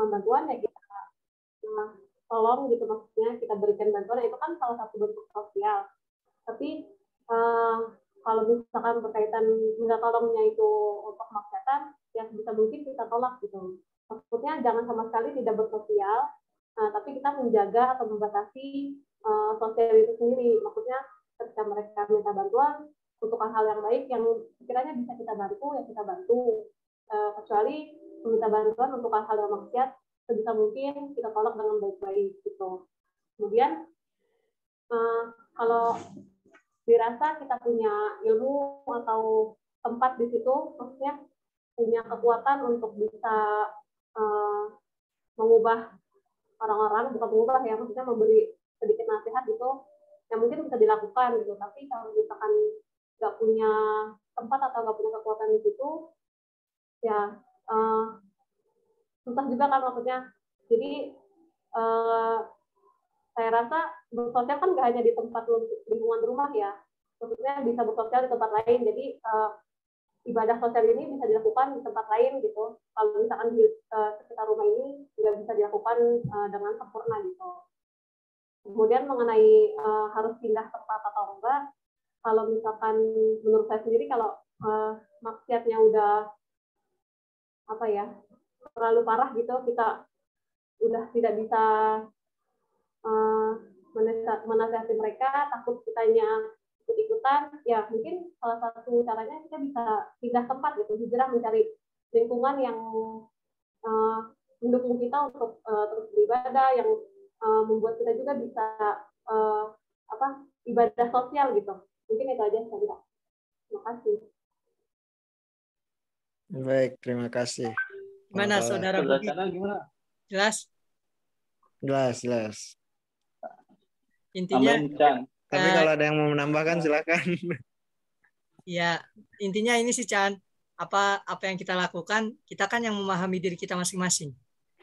membutuhkan bantuan ya kita tolong gitu, maksudnya kita berikan bantuan, itu kan salah satu bentuk sosial. Tapi kalau misalkan berkaitan minta tolongnya itu untuk maksiatan, ya bisa mungkin kita tolak gitu. Maksudnya jangan sama sekali tidak bersosial, tapi kita menjaga atau membatasi sosial itu sendiri. Maksudnya ketika mereka minta bantuan untuk hal-hal yang baik yang sekiranya bisa kita bantu, ya kita bantu. Kecuali meminta bantuan untuk hal-hal yang maksiat, sebisa mungkin kita tolak dengan baik-baik gitu. Kemudian kalau dirasa kita punya ilmu atau tempat di situ, maksudnya punya kekuatan untuk bisa mengubah orang-orang, bukan mengubah ya, maksudnya memberi sedikit nasihat gitu, yang mungkin bisa dilakukan gitu. Tapi kalau misalkan nggak punya tempat atau nggak punya kekuatan di situ, ya susah juga kan maksudnya. Jadi saya rasa bersosial kan nggak hanya di tempat lingkungan rumah ya, maksudnya bisa bersosial di tempat lain. Jadi ibadah sosial ini bisa dilakukan di tempat lain gitu. Kalau misalkan di sekitar rumah ini nggak bisa dilakukan dengan sempurna gitu. Kemudian mengenai harus pindah tempat atau enggak, kalau misalkan menurut saya sendiri kalau maksiatnya udah apa ya terlalu parah gitu, kita udah tidak bisa menasihati mereka, takut kitanya ikut-ikutan, ya mungkin salah satu caranya kita bisa pindah tempat gitu, hijrah mencari lingkungan yang mendukung kita untuk terus beribadah, yang membuat kita juga bisa ibadah sosial gitu. Mungkin itu aja saya. Terima kasih. Baik, terima kasih. Gimana Saudara Bobi? Gimana? Jelas? Jelas. Intinya tapi kalau ada yang mau menambahkan silakan. Ya, intinya ini sih Chan, apa yang kita lakukan, kita kan yang memahami diri kita masing-masing.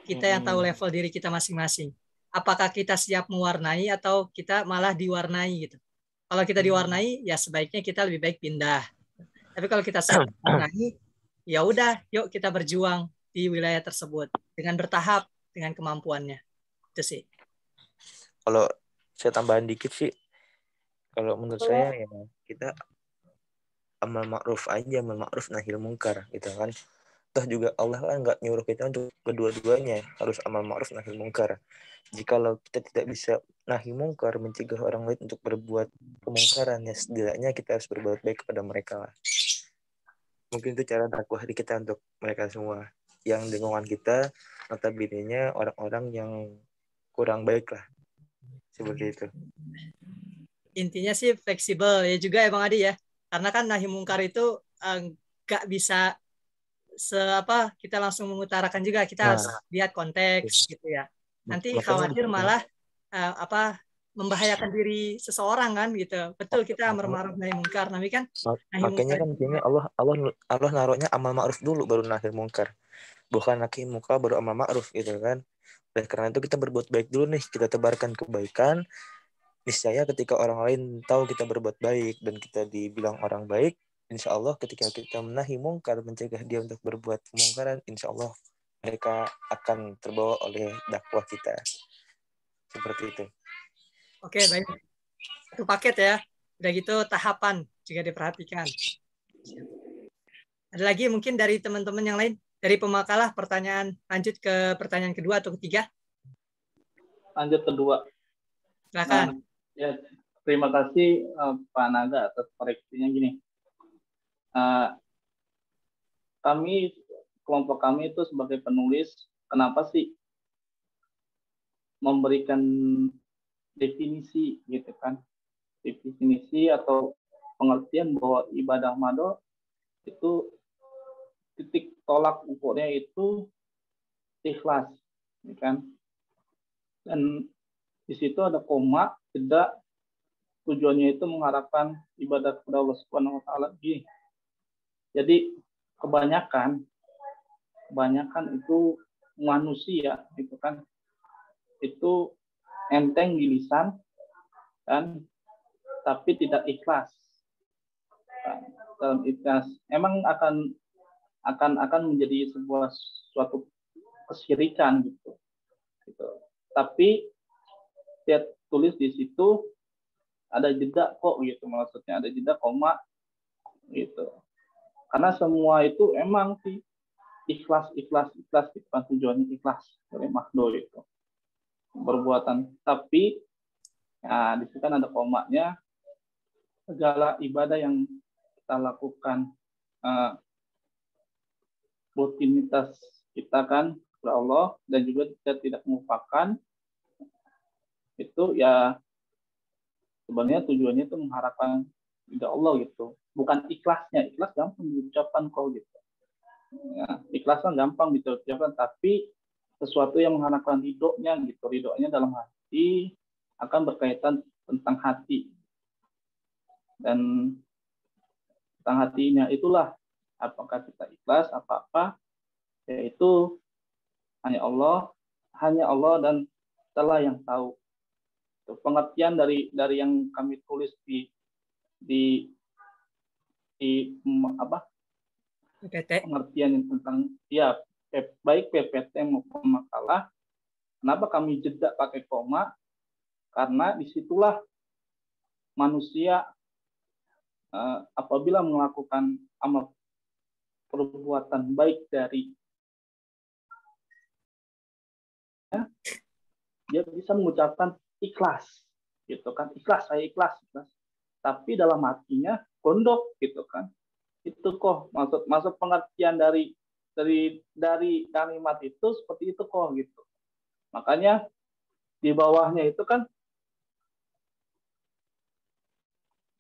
Kita yang tahu level diri kita masing-masing. Apakah kita siap mewarnai atau kita malah diwarnai gitu. Kalau kita diwarnai, ya sebaiknya kita lebih baik pindah. Tapi kalau kita siap mewarnai, ya udah, yuk kita berjuang di wilayah tersebut dengan bertahap, dengan kemampuannya. Itu sih. Kalau saya tambahan dikit sih, kalau menurut saya ya kita amal ma'ruf aja, amal ma'ruf nahi munkar gitu kan. Toh juga Allah kan nggak nyuruh kita untuk kedua-duanya harus amal ma'ruf nahi munkar. Jikalau kita tidak bisa nahi munkar, mencegah orang lain untuk berbuat kemungkaran, ya setidaknya kita harus berbuat baik kepada mereka lah. Mungkin itu cara dakwah kita untuk mereka semua. Yang lingkungan kita notabene-nya orang-orang yang kurang baik lah. Seperti itu. Intinya sih fleksibel ya juga ya Bang Adi ya. Karena kan nahi mungkar itu nggak bisa kita langsung mengutarakan juga. Kita harus lihat konteks gitu ya. Nanti khawatir malah membahayakan diri seseorang kan gitu. Betul, kita amar ma'ruf nahi mungkar, tapi kan makanya kan kayaknya Allah naruhnya amal ma'ruf dulu baru nahi mungkar. Bukan nahi mungkar baru amal ma'ruf gitu kan. Dan karena itu kita berbuat baik dulu nih, kita tebarkan kebaikan. Niscaya ketika orang lain tahu kita berbuat baik dan kita dibilang orang baik, insya Allah ketika kita menahi mungkar, mencegah dia untuk berbuat kemungkaran, insya Allah mereka akan terbawa oleh dakwah kita. Seperti itu. Oke, baik. Itu paket ya. Udah gitu tahapan juga diperhatikan. Ada lagi mungkin dari teman-teman yang lain? Dari pemakalah pertanyaan, lanjut ke pertanyaan kedua atau ketiga? Lanjut kedua. Silakan. Ya, terima kasih Pak Naga atas koreksinya gini. Kelompok kami itu sebagai penulis, kenapa sih memberikan definisi gitu kan? Definisi atau pengertian bahwa ibadah mado itu titik tolak ukurnya itu ikhlas, ya kan? Dan di situ ada koma, jeda, tujuannya itu mengharapkan ibadah kepada Allah Subhanahu wa taala. Jadi kebanyakan itu manusia gitu kan. Itu enteng di lisan kan, tapi tidak ikhlas. Dalam ikhlas emang akan menjadi suatu kesyirikan gitu. Tapi dia tulis di situ ada jeda kok gitu, maksudnya ada jeda koma gitu. Karena semua itu emang sih ikhlas gitu kan, tujuannya ikhlas dari Mahdo itu perbuatan. Tapi nah, di situ kan ada komanya, segala ibadah yang kita lakukan, rutinitas kita kan kepada Allah, dan juga kita tidak melupakan itu ya sebenarnya tujuannya itu mengharapkan ridha Allah gitu, bukan ikhlasnya. Ikhlas gampang diucapkan kok gitu ya, ikhlas kan gampang diucapkan, tapi sesuatu yang mengharapkan ridhonya gitu, ridhonya dalam hati akan berkaitan tentang hati, dan tentang hatinya itulah apakah kita ikhlas apa-apa, yaitu hanya Allah dan Allah yang tahu. Pengertian dari yang kami tulis di apa PPT. Pengertian yang tentang ya baik PPT maupun makalah. Kenapa kami jeda pakai koma? Karena disitulah manusia apabila melakukan amal perbuatan baik dari dia bisa mengucapkan ikhlas gitu kan, ikhlas, saya ikhlas. Tapi dalam hatinya gondok gitu kan. Itu kok maksud pengertian dari kalimat itu seperti itu kok gitu. Makanya di bawahnya itu kan,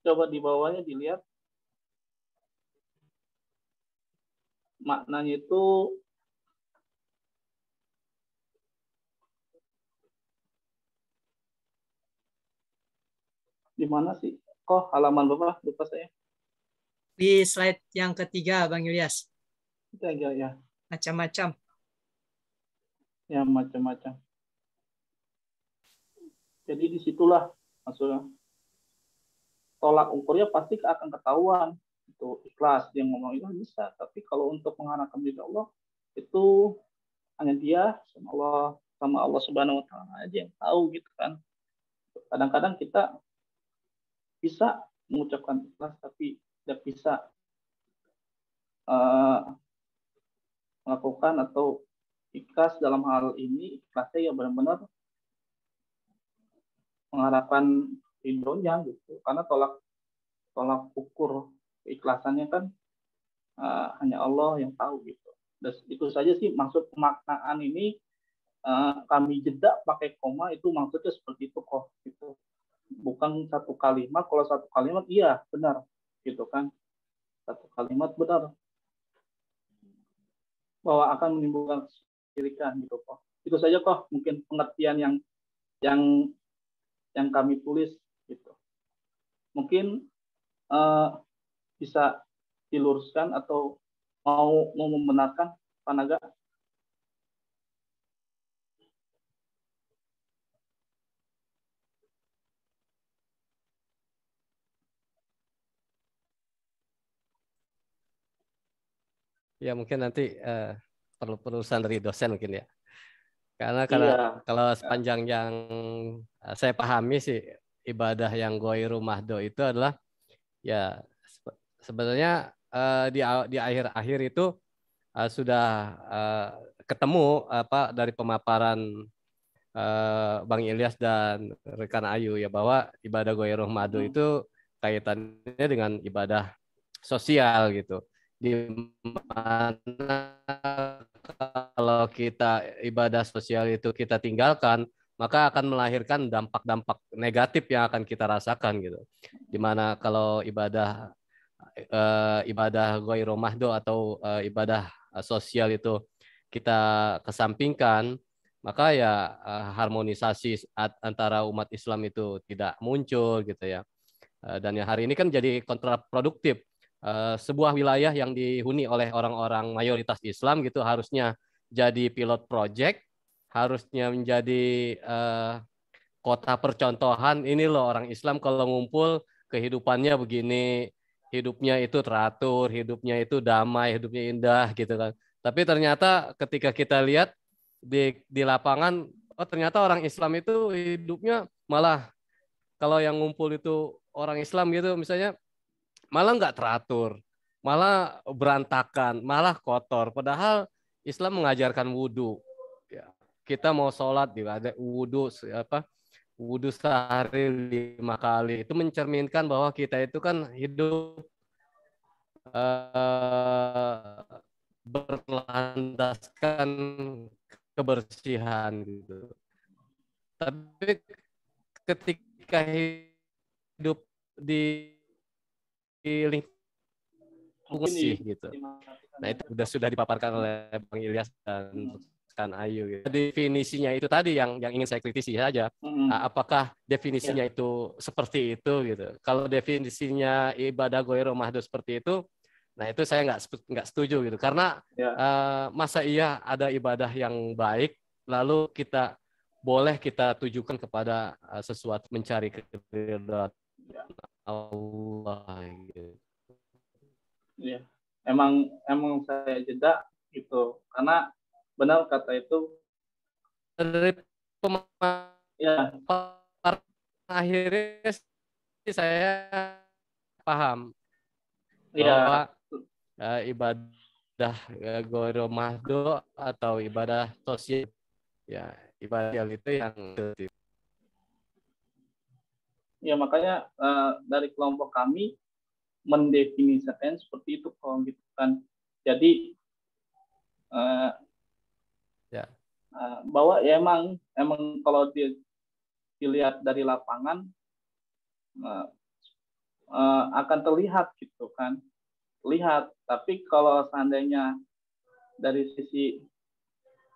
coba di bawahnya dilihat maknanya itu di mana sih? Kok halaman berapa? Lupa saya. Di slide yang ketiga, Bang Ilyas. Ya. Macam-macam. Ya, macam-macam. Jadi disitulah maksudnya tolak ukurnya pasti akan ketahuan. Itu ikhlas, dia ngomong itu bisa. Tapi kalau untuk mengharapkan ridha Allah, itu hanya dia sama Allah Subhanahu wa Ta'ala aja yang tahu gitu kan. Kadang-kadang kita bisa mengucapkan ikhlas tapi tidak bisa melakukan atau ikhlas dalam hal ini. Ikhlasnya ya benar-benar mengharapkan ridhonya gitu, karena tolak ukur keikhlasannya kan hanya Allah yang tahu gitu. Dan itu saja sih maksud pemaknaan ini. Kami jeda pakai koma itu maksudnya seperti itu kok gitu. Bukan satu kalimat. Kalau satu kalimat iya benar gitu kan, satu kalimat benar bahwa akan menimbulkan kesyirikan gitu kok. Itu saja kok mungkin pengertian yang kami tulis gitu. Mungkin bisa diluruskan atau mau membenarkan Pak Naga? Ya mungkin nanti perlu perusahaan dari dosen mungkin ya. Karena kalau sepanjang yang saya pahami sih, ibadah yang Ghairu Mahdo itu adalah ya sebenarnya di akhir-akhir itu sudah ketemu apa dari pemaparan Bang Ilyas dan rekan Ayu ya, bahwa ibadah Ghairu Mahdo itu kaitannya dengan ibadah sosial gitu. Di mana kalau kita ibadah sosial itu kita tinggalkan, maka akan melahirkan dampak-dampak negatif yang akan kita rasakan gitu. Di mana kalau ibadah Ghairu Mahdo atau ibadah sosial itu kita kesampingkan, maka ya harmonisasi antara umat Islam itu tidak muncul gitu ya. Dan ya hari ini kan jadi kontraproduktif. Sebuah wilayah yang dihuni oleh orang-orang mayoritas Islam gitu harusnya jadi pilot project, harusnya menjadi kota percontohan. Ini loh orang Islam kalau ngumpul kehidupannya begini, hidupnya itu teratur, hidupnya itu damai, hidupnya indah gitu kan. Tapi ternyata ketika kita lihat di lapangan, oh ternyata orang Islam itu hidupnya malah kalau yang ngumpul itu orang Islam gitu misalnya malah nggak teratur, malah berantakan, malah kotor. Padahal Islam mengajarkan wudhu. Ya, kita mau sholat ada wudhu wudhu sehari 5 kali. Itu mencerminkan bahwa kita itu kan hidup berlandaskan kebersihan gitu. Tapi ketika hidup di lingkungan sih gitu. Nah itu sudah dipaparkan oleh Bang Ilyas dan Kan Ayu. Gitu. Definisinya itu tadi yang ingin saya kritisi saja. Apakah definisinya itu seperti itu gitu? Kalau definisinya ibadah ghairul mahdud seperti itu, nah itu saya nggak setuju gitu. Karena masa iya ada ibadah yang baik lalu boleh kita tujukan kepada sesuatu mencari keridhaan Allah gitu. Ya, emang saya jeda gitu karena benar kata itu dari akhirnya saya paham bahwa ibadah ghairul mahdud atau ibadah sosial ya ibadah itu yang ya makanya dari kelompok kami mendefinisikan seperti itu kok gitu kan. Jadi bahwa ya emang kalau dilihat dari lapangan akan terlihat gitu kan. Lihat, tapi kalau seandainya dari sisi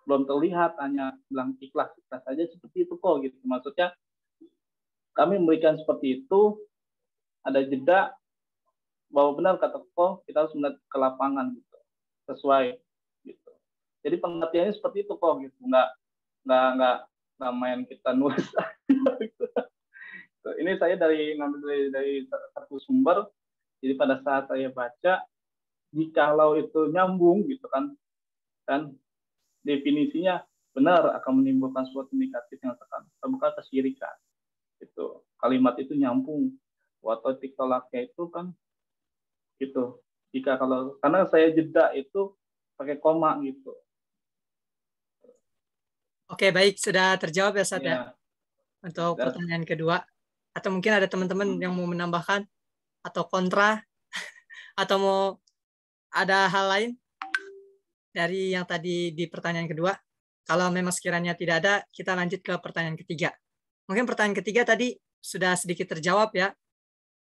belum terlihat hanya bilang ikhlas saja seperti itu kok gitu. Maksudnya kami memberikan seperti itu, ada jeda bahwa benar kata kok kita harus melihat ke lapangan gitu, sesuai gitu. Jadi pengertiannya seperti itu kok gitu, nggak main kita nulis. Gitu. Ini saya ngambil dari satu sumber. Jadi pada saat saya baca, jikalau itu nyambung gitu kan definisinya benar akan menimbulkan suatu negatif yang terbuka kesyirikan. Itu kalimat itu nyambung. Waktu tiktolaknya itu kan gitu. Karena saya jeda itu pakai koma gitu. Oke, baik, sudah terjawab ya Ustaz ya. Untuk pertanyaan kedua, atau mungkin ada teman-teman yang mau menambahkan atau kontra atau mau ada hal lain dari yang tadi di pertanyaan kedua. Kalau memang sekiranya tidak ada, kita lanjut ke pertanyaan ketiga. Mungkin pertanyaan ketiga tadi sudah sedikit terjawab ya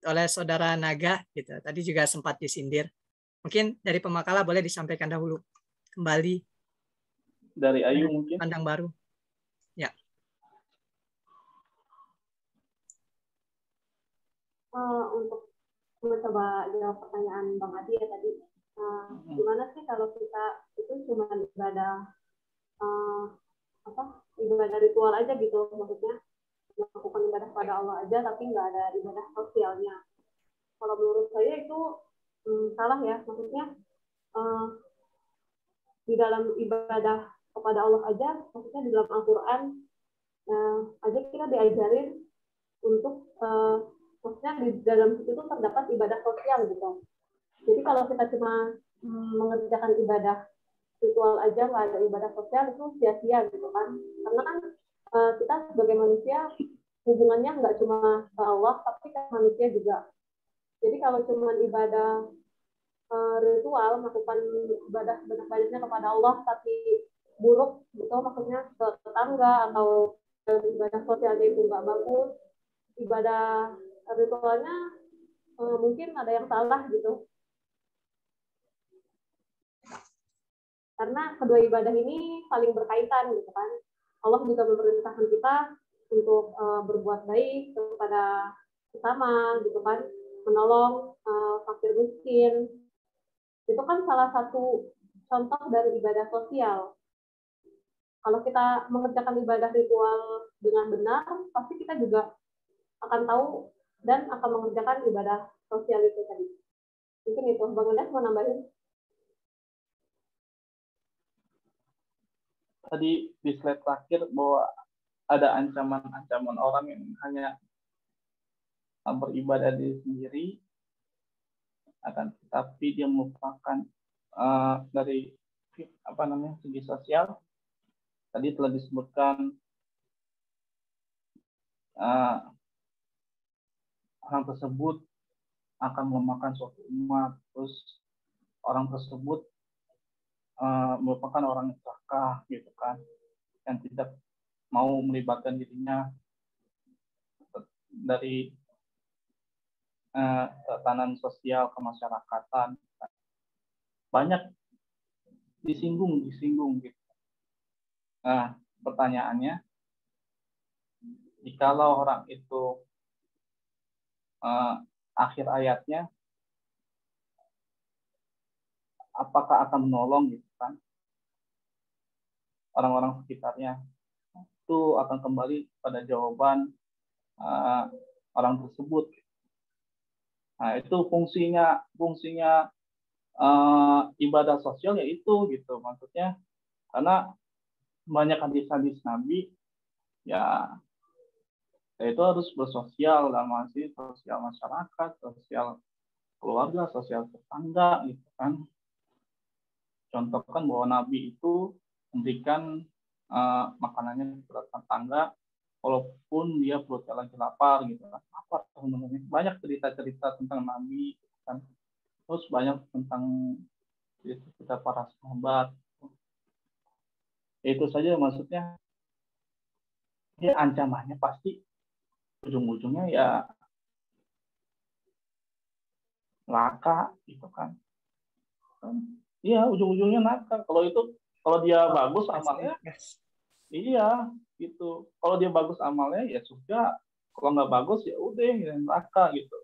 oleh saudara Naga gitu. Tadi juga sempat disindir. Mungkin dari Pemakala boleh disampaikan dahulu kembali dari Ayu mungkin pandang baru. Ya. Untuk mencoba jawab pertanyaan Bang Adi ya tadi, gimana sih kalau kita itu cuma ibadah ibadah ritual aja gitu, maksudnya melakukan ibadah pada Allah aja tapi nggak ada ibadah sosialnya. Kalau menurut saya itu salah ya, maksudnya di dalam ibadah kepada Allah aja, maksudnya di dalam Al-Quran aja kita diajarin untuk maksudnya di dalam situ terdapat ibadah sosial gitu. Jadi kalau kita cuma mengerjakan ibadah ritual aja nggak ada ibadah sosial itu sia-sia gitu kan, karena kan kita sebagai manusia hubungannya nggak cuma ke Allah tapi ke manusia juga. Jadi kalau cuma ibadah ritual, melakukan ibadah sebanyak-banyaknya kepada Allah tapi buruk gitu, maksudnya ke tetangga atau ibadah sosialnya itu nggak bagus, ibadah ritualnya mungkin ada yang salah gitu. Karena kedua ibadah ini saling berkaitan gitu kan. Allah juga memerintahkan kita untuk berbuat baik kepada sesama gitu kan, menolong fakir miskin. Itu kan salah satu contoh dari ibadah sosial. Kalau kita mengerjakan ibadah ritual dengan benar, pasti kita juga akan tahu dan akan mengerjakan ibadah sosial itu tadi. Mungkin itu, Bang Ilyas mau nambahin? tadi di slide terakhir bahwa ada ancaman-ancaman orang yang hanya beribadah diri sendiri, akan tetapi dia merupakan dari segi sosial. Tadi telah disebutkan orang tersebut akan melemahkan suatu umat, terus orang tersebut merupakan orang yang serakah gitu kan, yang tidak mau melibatkan dirinya dari tatanan sosial kemasyarakatan. Banyak disinggung gitu. Nah, pertanyaannya, jikalau orang itu akhir ayatnya apakah akan menolong gitu kan orang-orang sekitarnya, itu akan kembali pada jawaban orang tersebut. Nah, itu fungsinya ibadah sosial yaitu gitu, maksudnya karena banyak hadis-hadis Nabi ya itu harus bersosial dalam arti sosial masyarakat, sosial keluarga, sosial tetangga gitu kan. Contohkan bahwa Nabi itu memberikan makanannya ke tetangga walaupun dia perutnya lagi lapar gitu kan. Apa sebenarnya? Banyak cerita-cerita tentang Nabi kan. Terus banyak tentang cerita para sahabat. Itu saja maksudnya. Ya ancamannya pasti ujung-ujungnya ya neraka gitu kan. Iya, ujung-ujungnya neraka. Kalau dia bagus amalnya, iya gitu. Kalau dia bagus amalnya ya surga. Kalau nggak bagus ya udah ya neraka gitu.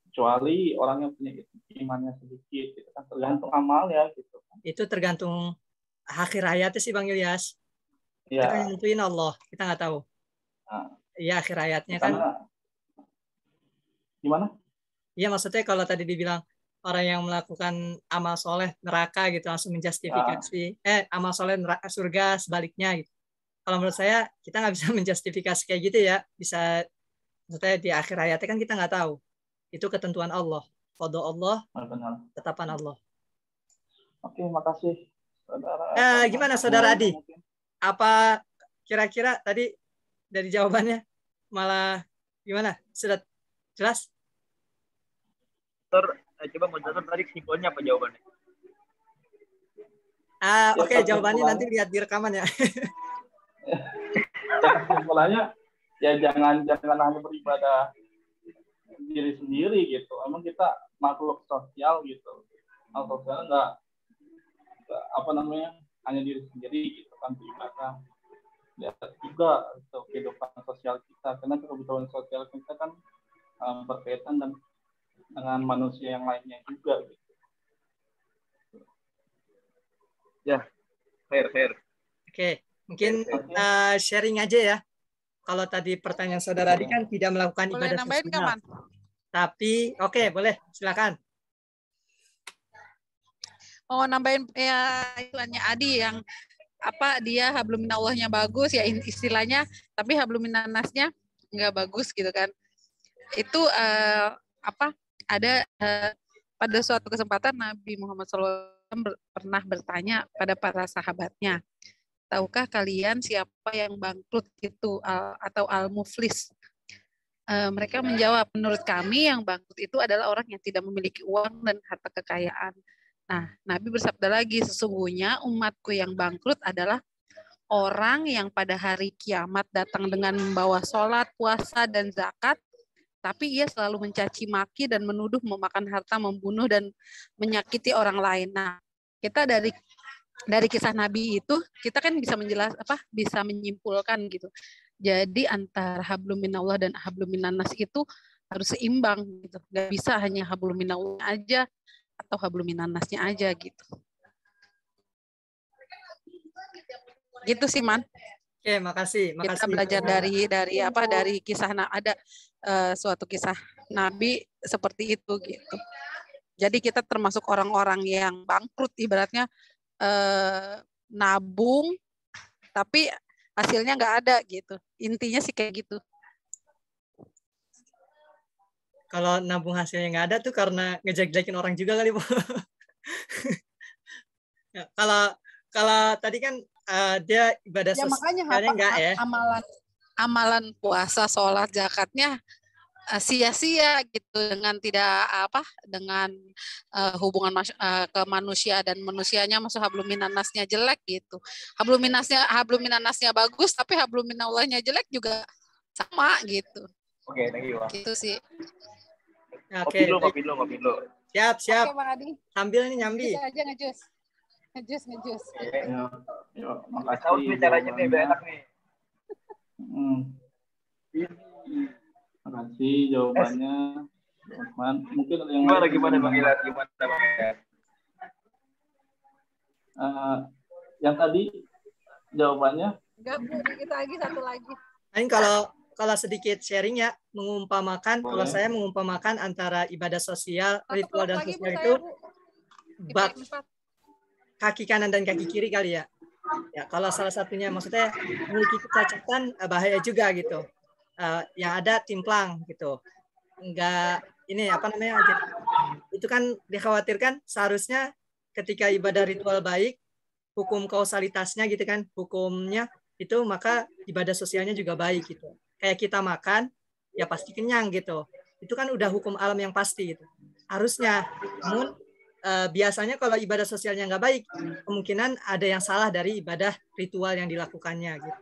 Kecuali orang yang punya imannya sedikit, gitu kan, tergantung amalnya gitu. Itu tergantung akhir hayatnya sih Bang Ilyas. Itu kan yang nentuin Allah, kita nggak tahu. Iya akhir hayatnya kan. Gimana? Iya maksudnya kalau tadi dibilang orang yang melakukan amal soleh neraka gitu langsung menjustifikasi amal soleh neraka surga sebaliknya gitu. Kalau menurut saya kita nggak bisa menjustifikasi kayak gitu ya. Bisa maksudnya di akhir hayatnya kan kita nggak tahu. Itu ketentuan Allah. Qada Allah, tetapan Allah. Oke, makasih saudara. Gimana saudara Adi? Apa kira-kira tadi dari jawabannya malah gimana? Sudah jelas? Coba moderator tadi kesimpulannya apa jawabannya? Oke, jawabannya nanti lihat di rekaman ya. Kesimpulannya ya jangan hanya beribadah diri sendiri gitu. Emang kita makhluk sosial gitu. Makhluk sosial nggak hanya diri sendiri gitu kan beribadah. Lihat juga untuk kehidupan sosial kita, karena kehidupan sosial kita kan berkaitan dengan manusia yang lainnya juga gitu. Ya, fair. Oke, mungkin sharing aja ya. Kalau tadi pertanyaan saudara Adi kan tidak melakukan boleh ibadah nambahin sosial. Kaman? Tapi boleh, silakan. Oh, nambahin ya istilahnya Adi yang dia habluminallahnya bagus ya istilahnya, tapi habluminannasnya nggak bagus gitu kan. Itu ada pada suatu kesempatan Nabi Muhammad SAW pernah bertanya pada para sahabatnya, tahukah kalian siapa yang bangkrut itu atau al-muflis? Mereka menjawab, menurut kami yang bangkrut itu adalah orang yang tidak memiliki uang dan harta kekayaan. Nah, Nabi bersabda lagi, sesungguhnya umatku yang bangkrut adalah orang yang pada hari kiamat datang dengan membawa sholat, puasa, dan zakat, tapi ia selalu mencaci maki dan menuduh memakan harta, membunuh, dan menyakiti orang lain. Nah, kita dari kisah Nabi itu kita kan bisa menyimpulkan gitu. Jadi antara hablum minallah dan hablum minannas itu harus seimbang gitu. Gak bisa hanya hablum minallah aja atau hablum minannasnya aja gitu. Gitu sih Man. Oke, makasih. Kita belajar dari kisah ada suatu kisah Nabi seperti itu gitu. Jadi kita termasuk orang-orang yang bangkrut ibaratnya nabung tapi hasilnya nggak ada gitu. Intinya sih kayak gitu. Kalau nabung hasilnya nggak ada tuh karena ngejelek-jelekin orang juga kali, Bu. Ya, kalau tadi kan dia ibadah Ya makanya sosialnya enggak ya. amalan puasa, sholat, zakatnya sia-sia gitu dengan dengan hubungan ke manusia dan manusianya masuk habluminanasnya jelek gitu. Habluminanasnya bagus tapi habluminallahnya jelek juga sama gitu. Oke, thank you. Gitu sih. Oke. Kopi dulu. Siap. Oke, Bang Adi. Sambil nih nyambi. Bisa aja ngejus. Yuk, makasih. Tahu nih caranya nih, biar enak nih. Makasih jawabannya, teman. Mungkin ada yang Gimana Bang Ilas? Yang tadi jawabannya? Enggak, Bu, dikit lagi, satu lagi. Ini kalau sedikit sharing ya, mengumpamakan, kalau saya mengumpamakan antara ibadah sosial, ritual dan sosial itu bak kaki kanan dan kaki kiri kali ya. Ya, kalau salah satunya maksudnya memiliki kecacatan bahaya juga gitu. Yang ada timplang gitu. Enggak ini itu kan dikhawatirkan seharusnya ketika ibadah ritual baik, hukum kausalitasnya gitu kan, hukumnya itu maka ibadah sosialnya juga baik gitu. Kayak kita makan ya pasti kenyang gitu. Itu kan udah hukum alam yang pasti gitu. Harusnya. Namun biasanya kalau ibadah sosialnya nggak baik, kemungkinan ada yang salah dari ibadah ritual yang dilakukannya gitu.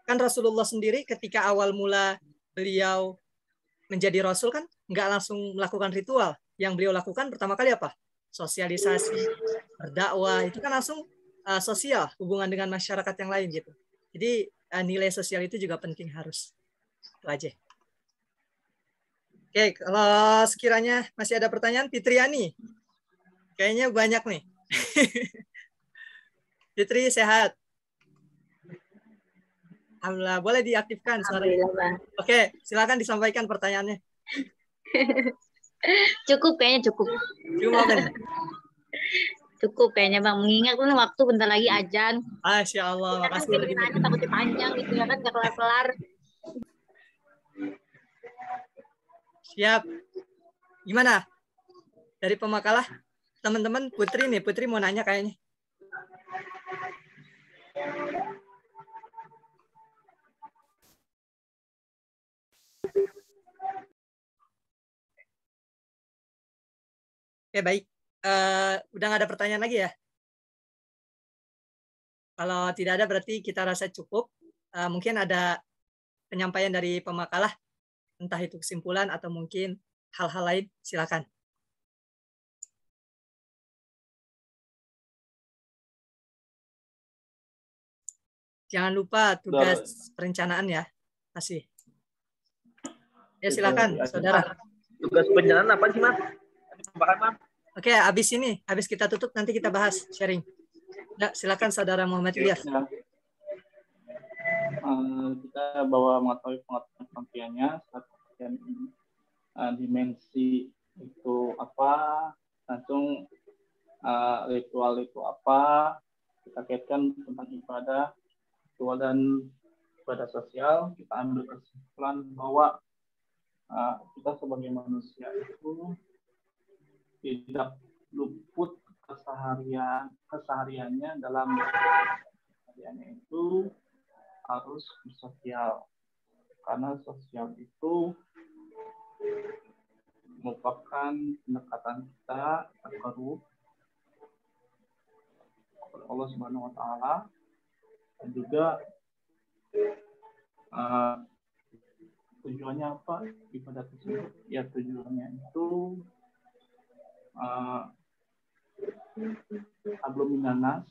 Kan Rasulullah sendiri ketika awal mula beliau menjadi Rasul kan nggak langsung melakukan ritual. Yang beliau lakukan pertama kali apa? Sosialisasi, berdakwah, itu kan langsung sosial, hubungan dengan masyarakat yang lain gitu. Jadi nilai sosial itu juga penting harus. Itu aja. Oke, kalau sekiranya masih ada pertanyaan, Fitriani. Kayaknya banyak nih. Fitri, sehat? Alhamdulillah, boleh diaktifkan suaranya. Oke, silakan disampaikan pertanyaannya. Cukup kayaknya cukup. Cukup kayaknya Bang. Mengingat kan waktu bentar lagi azan. Masya Allah, makasih. Kan takutnya panjang gitu ya kan, nggak kelar-kelar. Siap. Gimana? Dari pemakalah, teman-teman Putri mau nanya kayaknya. Oke, baik. Udah nggak ada pertanyaan lagi ya? Kalau tidak ada berarti kita rasa cukup. Mungkin ada penyampaian dari pemakalah, entah itu kesimpulan atau mungkin hal-hal lain, silakan. Jangan lupa tugas perencanaan ya. Masih. Ya silakan, saudara. Tugas perencanaan apa sih, Mas? Oke, habis kita tutup nanti kita bahas sharing. Ya, silakan saudara Muhammad Ilyas. Kita bawa mengetahui pengetahuan pengertiannya, dimensi itu apa, langsung ritual itu apa, kita kaitkan tentang ibadah, ritual dan ibadah sosial, kita ambil kesimpulan bahwa kita sebagai manusia itu tidak luput kesehariannya dalam kesehariannya itu harus bersosial, karena sosial itu merupakan pendekatan kita terkeruh kepada Allah Subhanahu Wa Taala, dan juga tujuannya apa ibadah tersebut? Ya tujuannya itu habluminanas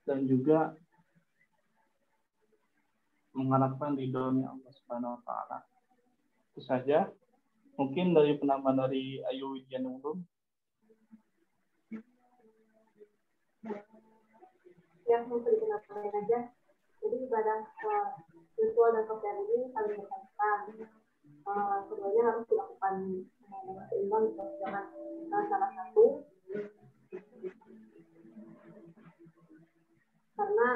dan juga mengharapkan ridhonya Allah Subhanahu Wa Taala. Itu saja. Mungkin dari penambahan dari Ayu Widya Nurul. Yang mau dikenalkan aja. Jadi ibadah ritual dan sosial ini saling berkaitan. Keduanya harus dilakukan seimbang, jangan salah satu karena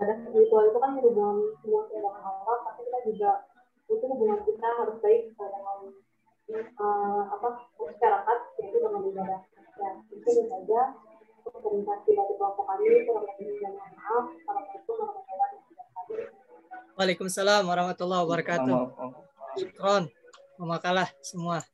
ada spiritual itu kan hubungan semua dengan Allah, tapi kita juga itu hubungan kita harus baik dengan masyarakat, yaitu dengan ibadah. Ya, itu saja komunikasi dari kelompok kami. Kurang lebihnya mohon maaf. Assalamualaikum warahmatullahi wabarakatuh. Waalaikumsalam warahmatullahi wabarakatuh. Syukron, memakalah semua.